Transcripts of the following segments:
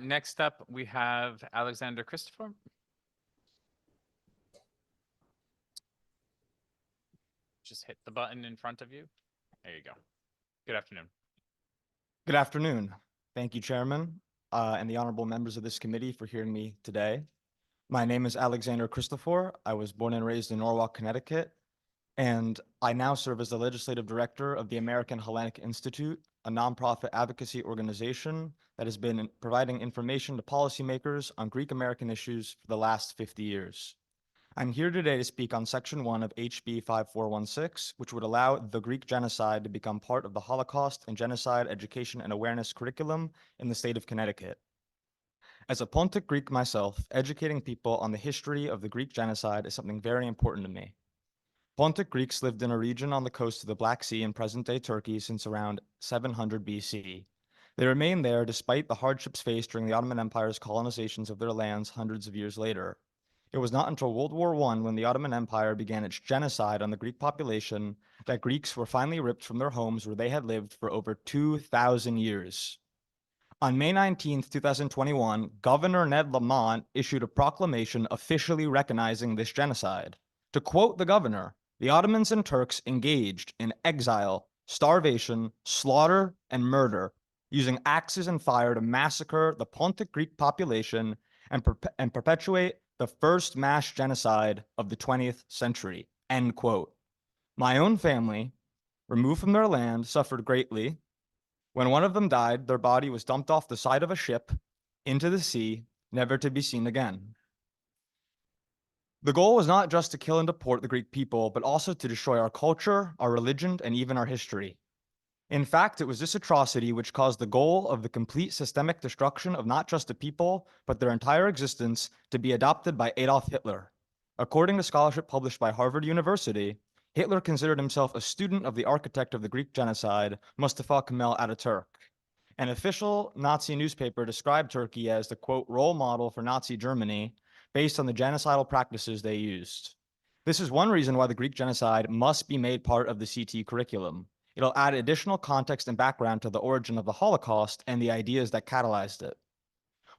Next up, we have Alexander Christofor. Just hit the button in front of you. There you go. Good afternoon. Good afternoon. Thank you, Chairman, and the honorable members of this committee for hearing me today. My name is Alexander Christofor. I was born and raised in Norwalk, Connecticut, and I now serve as the legislative director of the American Hellenic Institute, a nonprofit advocacy organization that has been providing information to policymakers on Greek American issues for the last 50 years. I'm here today to speak on Section 1 of HB 5416, which would allow the Greek genocide to become part of the Holocaust and Genocide Education and Awareness curriculum in the state of Connecticut. As a Pontic Greek myself, educating people on the history of the Greek genocide is something very important to me. Pontic Greeks lived in a region on the coast of the Black Sea in present-day Turkey since around 700 BC. They remained there despite the hardships faced during the Ottoman Empire's colonizations of their lands hundreds of years later. It was not until World War I, when the Ottoman Empire began its genocide on the Greek population, that Greeks were finally ripped from their homes where they had lived for over 2,000 years. On May 19, 2021, Governor Ned Lamont issued a proclamation officially recognizing this genocide. To quote the governor, the Ottomans and Turks engaged in exile, starvation, slaughter, and murder, using axes and fire to massacre the Pontic Greek population and perpetuate the first mass genocide of the 20th century, end quote. My own family, removed from their land, suffered greatly. When one of them died, their body was dumped off the side of a ship into the sea, never to be seen again. The goal was not just to kill and deport the Greek people, but also to destroy our culture, our religion, and even our history. In fact, it was this atrocity which caused the goal of the complete systemic destruction of not just a people, but their entire existence to be adopted by Adolf Hitler. According to scholarship published by Harvard University, Hitler considered himself a student of the architect of the Greek genocide, Mustafa Kemal Ataturk. An official Nazi newspaper described Turkey as the, quote, role model for Nazi Germany based on the genocidal practices they used. This is one reason why the Greek genocide must be made part of the CT curriculum. It'll add additional context and background to the origin of the Holocaust and the ideas that catalyzed it.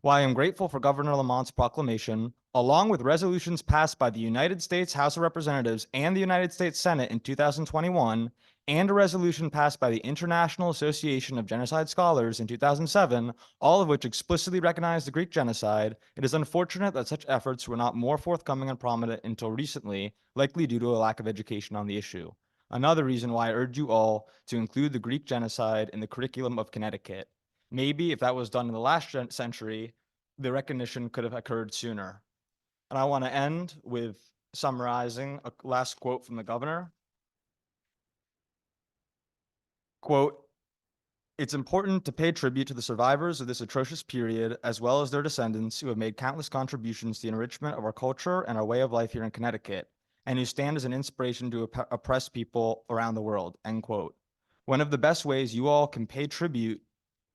While I am grateful for Governor Lamont's proclamation, along with resolutions passed by the United States House of Representatives and the United States Senate in 2021, and a resolution passed by the International Association of Genocide Scholars in 2007, all of which explicitly recognize the Greek genocide, it is unfortunate that such efforts were not more forthcoming and prominent until recently, likely due to a lack of education on the issue. Another reason why I urge you all to include the Greek genocide in the curriculum of Connecticut. Maybe if that was done in the last century, the recognition could have occurred sooner. And I want to end with summarizing a last quote from the governor. Quote, "It's important to pay tribute to the survivors of this atrocious period, as well as their descendants who have made countless contributions to the enrichment of our culture and our way of life here in Connecticut, and who stand as an inspiration to oppressed people around the world," end quote. One of the best ways you all can pay tribute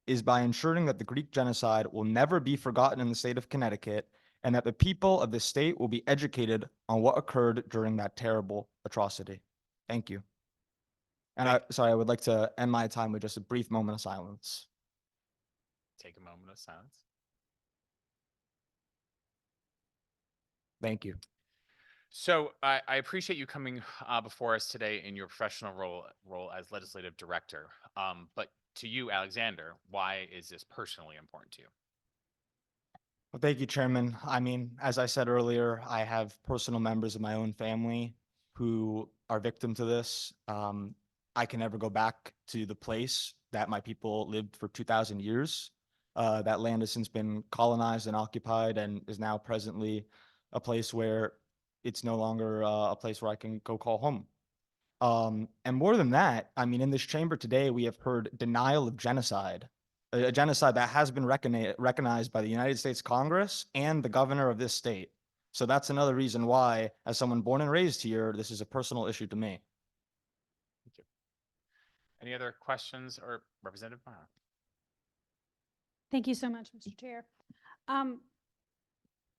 is by ensuring that the Greek genocide will never be forgotten in the state of Connecticut, and that the people of the state will be educated on what occurred during that terrible atrocity. Thank you. And I would like to end my time with just a brief moment of silence. Take a moment of silence. Thank you. So I appreciate you coming before us today in your professional role as legislative director. But to you, Alexander, why is this personally important to you? Well, thank you, Chairman. I mean, as I said earlier, I have personal members of my own family who are victim to this. I can never go back to the place that my people lived for 2,000 years. That land has since been colonized and occupied and is now presently a place where it's no longer a place where I can go call home. And more than that, I mean, in this chamber today, we have heard denial of genocide, a genocide that has been recognized by the United States Congress and the governor of this state. So that's another reason why, as someone born and raised here, this is a personal issue to me. Thank you. Any other questions or Representative Mara? Thank you so much, Mr. Chair.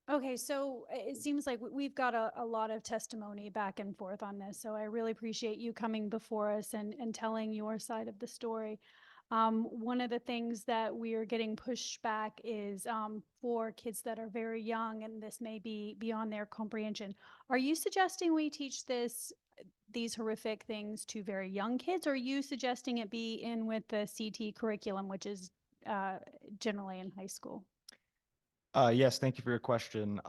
Okay, so it seems like we've got a lot of testimony back and forth on this, so I really appreciate you coming before us and telling your side of the story. One of the things that we are getting pushback is for kids that are very young, and this may be beyond their comprehension. Are you suggesting we teach these horrific things to very young kids, or are you suggesting it be in with the CT curriculum, which is generally in high school? Yes, thank you for your question.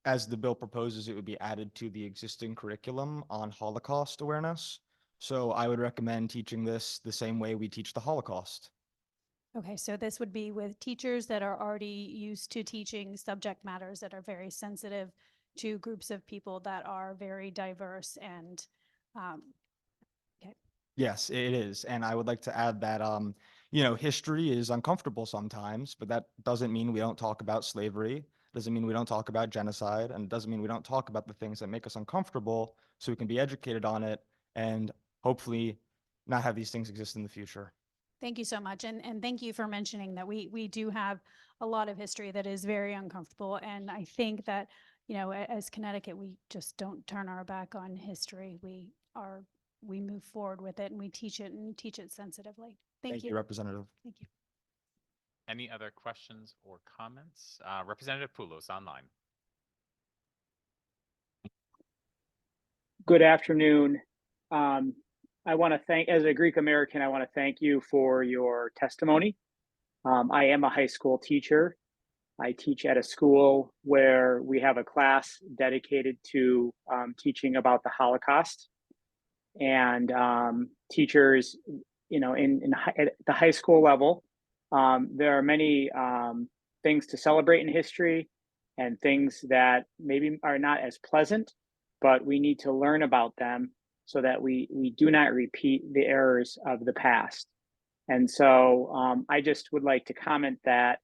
As the bill proposes, it would be added to the existing curriculum on Holocaust awareness. So I would recommend teaching this the same way we teach the Holocaust. Okay, so this would be with teachers that are already used to teaching subject matters that are very sensitive to groups of people that are very diverse and, um, okay. Yes, it is. And I would like to add that, history is uncomfortable sometimes, but that doesn't mean we don't talk about slavery. Doesn't mean we don't talk about genocide, and it doesn't mean we don't talk about the things that make us uncomfortable so we can be educated on it and hopefully not have these things exist in the future. Thank you so much. And thank you for mentioning that we do have a lot of history that is very uncomfortable. And I think that, as Connecticut, we just don't turn our back on history. We move forward with it and we teach it sensitively. Thank you. Representative. Thank you. Any other questions or comments? Representative Poulos online. Good afternoon. I want to thank, as a Greek American, I want to thank you for your testimony. I am a high school teacher. I teach at a school where we have a class dedicated to teaching about the Holocaust. And teachers, at the high school level, there are many things to celebrate in history and things that maybe are not as pleasant, but we need to learn about them so that we do not repeat the errors of the past. And so I just would like to comment that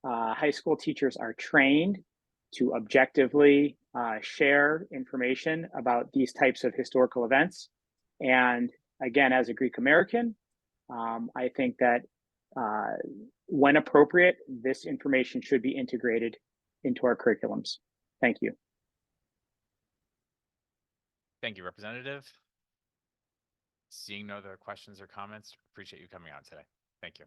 high school teachers are trained to objectively share information about these types of historical events. And again, as a Greek American, I think that when appropriate, this information should be integrated into our curriculums. Thank you. Thank you, Representative. Seeing no other questions or comments, appreciate you coming on today. Thank you.